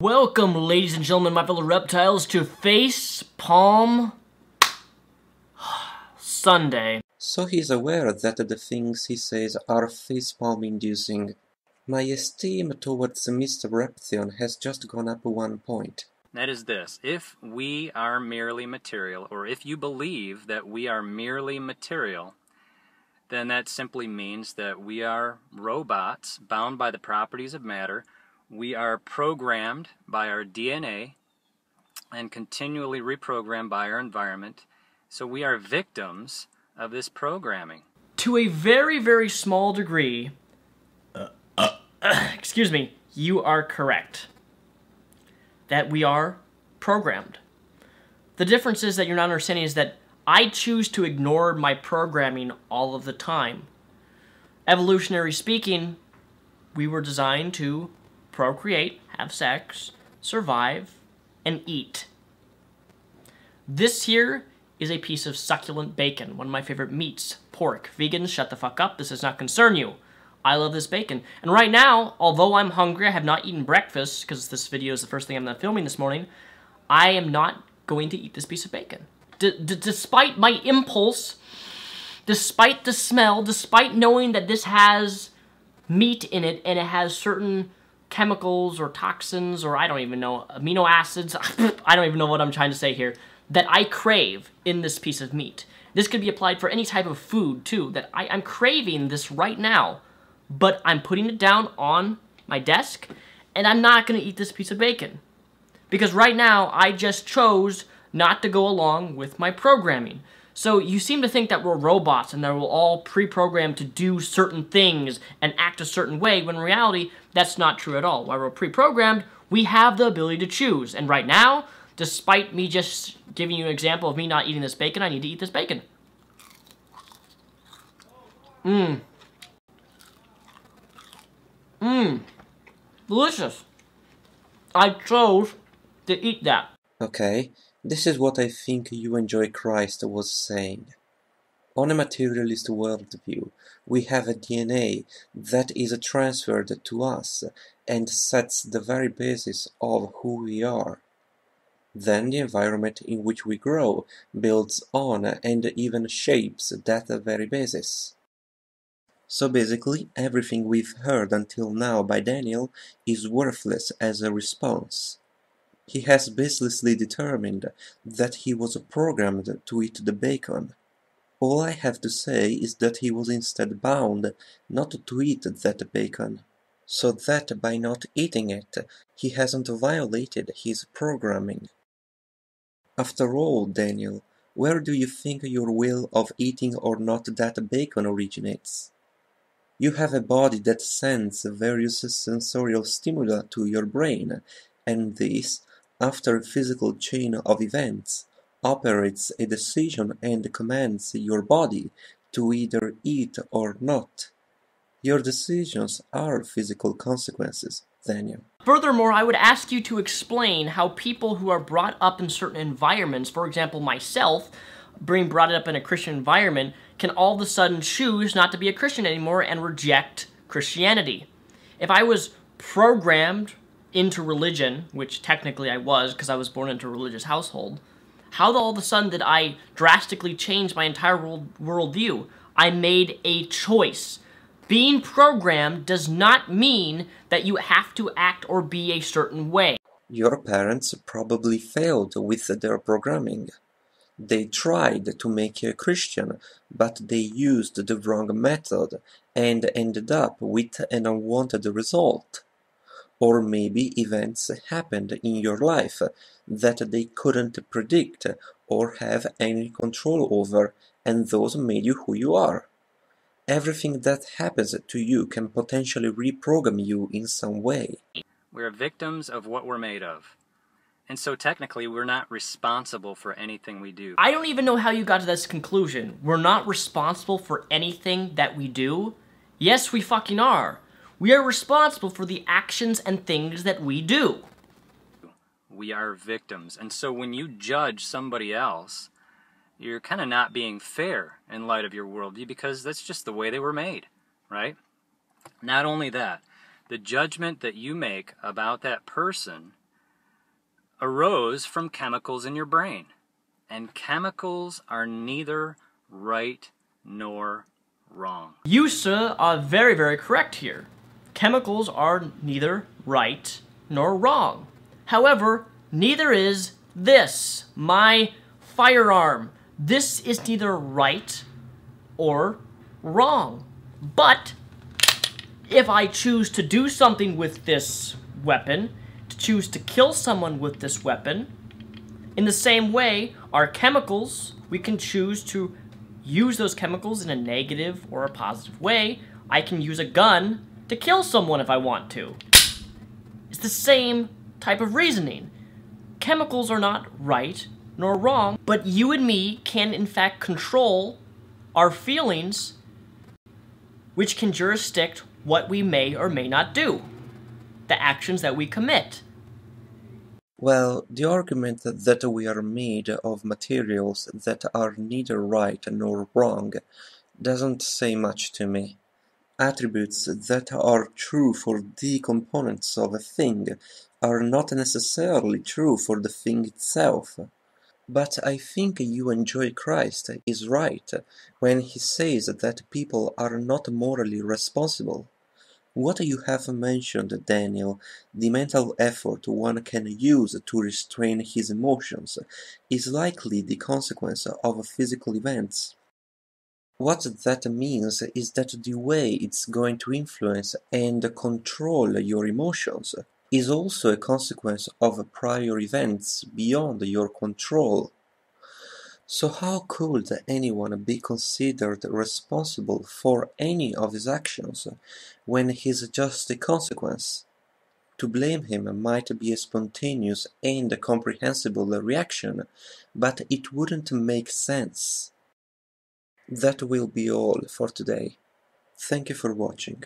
Welcome, ladies and gentlemen, my fellow reptiles, to Face Palm Sunday. So he's aware that the things he says are facepalm-inducing. My esteem towards MrRepzion has just gone up 1 point. That is this: if we are merely material, or if you believe that we are merely material, then that simply means that we are robots bound by the properties of matter. We are programmed by our DNA and continually reprogrammed by our environment. So we are victims of this programming. To a very, very small degree, excuse me, you are correct. That we are programmed. The difference is that you're not understanding is that I choose to ignore my programming all of the time. Evolutionary speaking, we were designed to procreate, have sex, survive, and eat. This here is a piece of succulent bacon, one of my favorite meats, pork. Vegans, shut the fuck up, this does not concern you. I love this bacon. And right now, although I'm hungry, I have not eaten breakfast, because this video is the first thing I'm not filming this morning, I am not going to eat this piece of bacon. Despite my impulse, despite the smell, despite knowing that this has meat in it, and it has certain chemicals or toxins, or I don't even know, amino acids, I don't even know what I'm trying to say here, that I crave in this piece of meat. This could be applied for any type of food, too, that I'm craving this right now, but I'm putting it down on my desk, and I'm not going to eat this piece of bacon. Because right now, I just chose not to go along with my programming. So you seem to think that we're robots and that we're all pre-programmed to do certain things and act a certain way, when in reality, that's not true at all. While we're pre-programmed, we have the ability to choose. And right now, despite me just giving you an example of me not eating this bacon, I need to eat this bacon. Delicious. I chose to eat that. Okay, this is what I think you enjoy Christ was saying. On a materialist worldview, we have a DNA that is transferred to us and sets the very basis of who we are. Then the environment in which we grow builds on and even shapes that very basis. So basically, everything we've heard until now by Daniel is worthless as a response. He has baselessly determined that he was programmed to eat the bacon. All I have to say is that he was instead bound not to eat that bacon, so that by not eating it, he hasn't violated his programming. After all, Daniel, where do you think your will of eating or not that bacon originates? You have a body that sends various sensorial stimuli to your brain, and this, after a physical chain of events, operates a decision and commands your body to either eat or not. Your decisions are physical consequences, Daniel. Furthermore, I would ask you to explain how people who are brought up in certain environments, for example myself, being brought up in a Christian environment, can all of a sudden choose not to be a Christian anymore and reject Christianity. If I was programmed into religion, which technically I was because I was born into a religious household, how all of a sudden did I drastically change my entire worldview? I made a choice. Being programmed does not mean that you have to act or be a certain way. Your parents probably failed with their programming. They tried to make you a Christian, but they used the wrong method and ended up with an unwanted result. Or maybe events happened in your life that they couldn't predict or have any control over, and those made you who you are. Everything that happens to you can potentially reprogram you in some way. We're victims of what we're made of. And so technically, we're not responsible for anything we do. I don't even know how you got to this conclusion. We're not responsible for anything that we do? Yes, we fucking are. We are responsible for the actions and things that we do. We are victims. And so when you judge somebody else, you're kind of not being fair in light of your worldview, because that's just the way they were made, right? Not only that, the judgment that you make about that person arose from chemicals in your brain. And chemicals are neither right nor wrong. You, sir, are very, very correct here. Chemicals are neither right nor wrong. However, neither is this, my firearm. This is neither right or wrong. But if I choose to do something with this weapon, to choose to kill someone with this weapon, in the same way, our chemicals, we can choose to use those chemicals in a negative or a positive way. I can use a gun to kill someone if I want to. It's the same type of reasoning. Chemicals are not right nor wrong, but you and me can in fact control our feelings, which can jurisdict what we may or may not do, the actions that we commit. Well, the argument that we are made of materials that are neither right nor wrong doesn't say much to me. Attributes that are true for the components of a thing are not necessarily true for the thing itself. But I think you enjoy Christ is right when he says that people are not morally responsible. What you have mentioned, Daniel, the mental effort one can use to restrain his emotions, is likely the consequence of physical events. What that means is that the way it's going to influence and control your emotions is also a consequence of prior events beyond your control. So how could anyone be considered responsible for any of his actions when he's just a consequence? To blame him might be a spontaneous and comprehensible reaction, but it wouldn't make sense. That will be all for today. Thank you for watching.